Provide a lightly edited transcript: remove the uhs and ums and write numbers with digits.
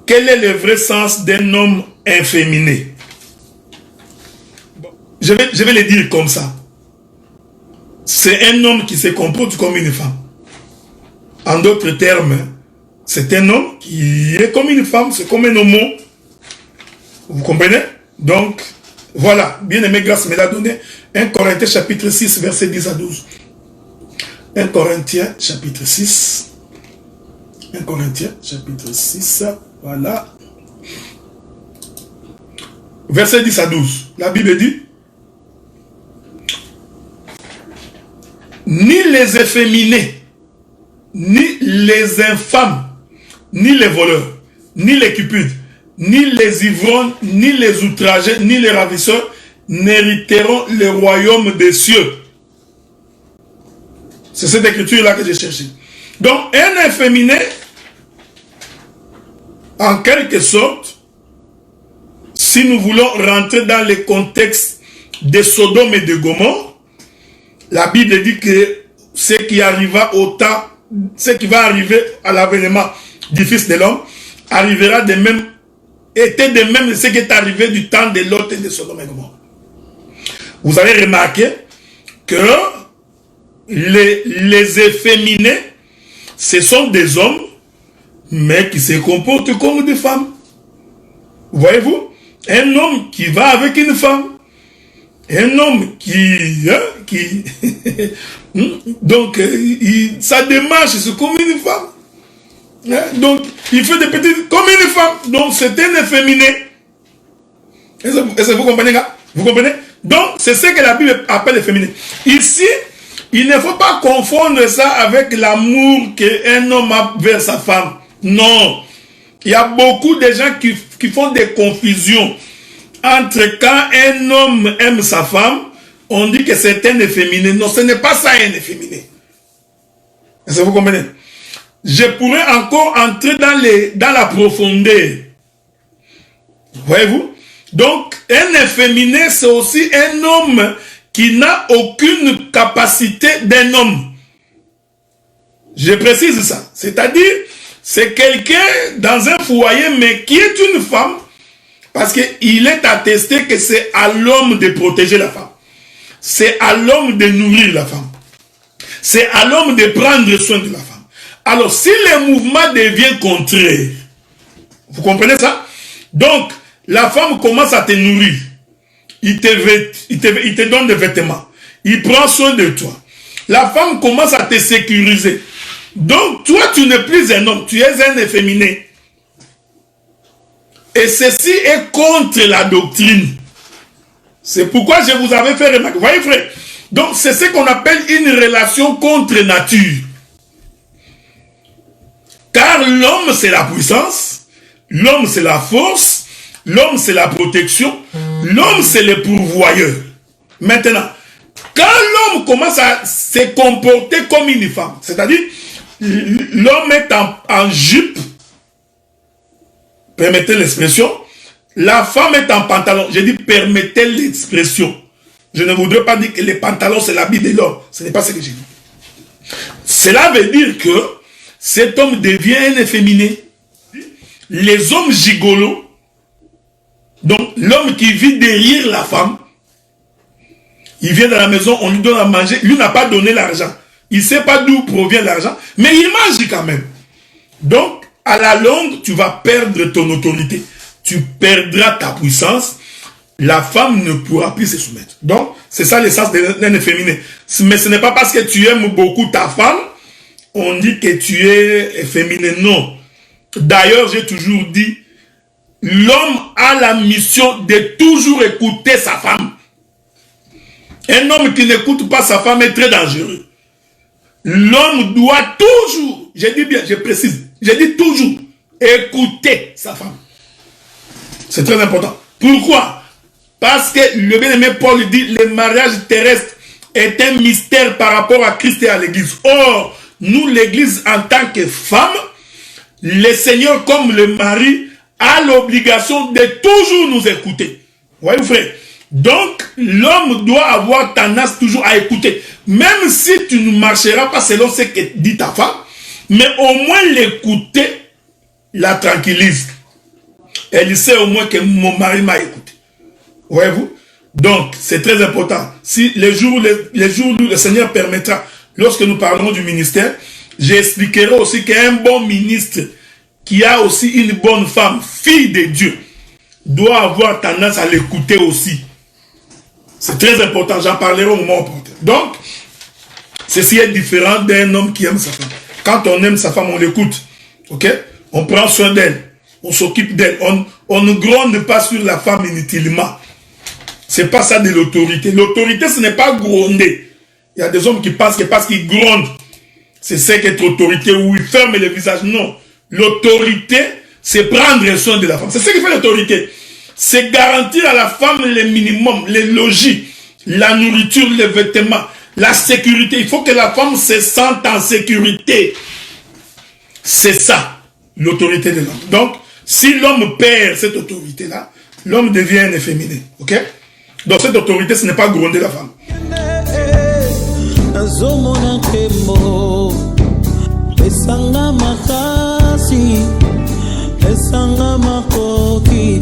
Quel est le vrai sens d'un homme inféminé? Je vais le dire comme ça. C'est un homme qui se comporte comme une femme. En d'autres termes, c'est un homme qui est comme une femme, c'est comme un homo. Vous comprenez? Donc, voilà, bien-aimé, grâce me l'a donné. 1 Corinthiens chapitre 6, verset 10 à 12. 1 Corinthiens chapitre 6. 1 Corinthiens chapitre 6, voilà. Verset 10 à 12. La Bible dit: ni les efféminés, ni les infâmes, ni les voleurs, ni les cupides, ni les ivrognes, ni les outragés, ni les ravisseurs n'hériteront le royaume des cieux. C'est cette écriture-là que j'ai cherchée. Donc, un efféminé, en quelque sorte, si nous voulons rentrer dans le contexte de Sodome et de Gomorrhe, la Bible dit que ce qui arriva au temps, ce qui va arriver à l'avènement du Fils de l'homme, arrivera de même, était de même ce qui est arrivé du temps de Lot et de Sodome et Gomorrhe. Vous avez remarqué que les efféminés, ce sont des hommes, mais qui se comportent comme des femmes. Voyez-vous? Un homme qui va avec une femme. Un homme donc, sa démarche, c'est comme une femme. Donc, il fait des petites comme une femme. Donc, c'est un efféminé. Est-ce que vous comprenez, gars? Vous comprenez? Donc, c'est ce que la Bible appelle efféminé. Ici, il ne faut pas confondre ça avec l'amour qu'un homme a vers sa femme. Non. Il y a beaucoup de gens qui font des confusions entre quand un homme aime sa femme, on dit que c'est un efféminé. Non, ce n'est pas ça un efféminé. Est-ce que vous comprenez? Je pourrais encore entrer dans la profondeur. Voyez-vous? Donc, un efféminé, c'est aussi un homme qui n'a aucune capacité d'un homme. Je précise ça. C'est-à-dire, c'est quelqu'un dans un foyer, mais qui est une femme, parce qu'il est attesté que c'est à l'homme de protéger la femme. C'est à l'homme de nourrir la femme. C'est à l'homme de prendre soin de la femme. Alors, si le mouvement devient contraire, vous comprenez ça? Donc, la femme commence à te nourrir. Il te donne des vêtements. Il prend soin de toi. La femme commence à te sécuriser. Donc, toi, tu n'es plus un homme. Tu es un efféminé. Et ceci est contre la doctrine. C'est pourquoi je vous avais fait remarquer. Vous voyez, frère? Donc, c'est ce qu'on appelle une relation contre nature. Car l'homme, c'est la puissance. L'homme, c'est la force. L'homme, c'est la protection. L'homme, c'est le pourvoyeur. Maintenant, quand l'homme commence à se comporter comme une femme, c'est-à-dire, l'homme est en jupe, permettez l'expression, la femme est en pantalon. Je dis permettez l'expression. Je ne voudrais pas dire que les pantalons c'est l'habit de l'homme. Ce n'est pas ce que j'ai dit. Cela veut dire que cet homme devient un efféminé. Les hommes gigolos, donc l'homme qui vit derrière la femme, il vient dans la maison, on lui donne à manger, lui n'a pas donné l'argent. Il ne sait pas d'où provient l'argent, mais il mange quand même. Donc, à la longue, tu vas perdre ton autorité. Tu perdras ta puissance. La femme ne pourra plus se soumettre. Donc, c'est ça l'essence d'un efféminé. Mais ce n'est pas parce que tu aimes beaucoup ta femme, on dit que tu es efféminé. Non. D'ailleurs, j'ai toujours dit, l'homme a la mission de toujours écouter sa femme. Un homme qui n'écoute pas sa femme est très dangereux. L'homme doit toujours, je dis bien, je précise, je dis toujours, écouter sa femme. C'est très important. Pourquoi? Parce que le bien-aimé Paul dit, le mariage terrestre est un mystère par rapport à Christ et à l'église. Or, nous, l'église, en tant que femme, le Seigneur, comme le mari, a l'obligation de toujours nous écouter. Voyez, frère? Donc, l'homme doit avoir tendance toujours à écouter. Même si tu ne marcheras pas selon ce que dit ta femme, mais au moins l'écouter la tranquillise. Elle sait au moins que mon mari m'a écouté. Voyez-vous? Donc, c'est très important. Si les jours où le Seigneur permettra, lorsque nous parlerons du ministère, j'expliquerai aussi qu'un bon ministre qui a aussi une bonne femme, fille de Dieu, doit avoir tendance à l'écouter aussi. C'est très important, j'en parlerai au moment opportun. Donc, ceci est différent d'un homme qui aime sa femme. Quand on aime sa femme, on l'écoute. Ok? On prend soin d'elle. On s'occupe d'elle. On ne gronde pas sur la femme inutilement. C'est pas ça de l'autorité. L'autorité, ce n'est pas gronder. Il y a des hommes qui pensent que parce qu'ils grondent, c'est ça qu'être autorité, où ils ferment le visage. Non. L'autorité, c'est prendre soin de la femme. C'est ce qui fait l'autorité. C'est garantir à la femme le minimum, les logis, la nourriture, les vêtements, la sécurité. Il faut que la femme se sente en sécurité. C'est ça, l'autorité de l'homme. Donc, si l'homme perd cette autorité-là, l'homme devient un efféminé. Ok? Donc, cette autorité, ce n'est pas gronder la femme. Esanga makasi, esanga makoki.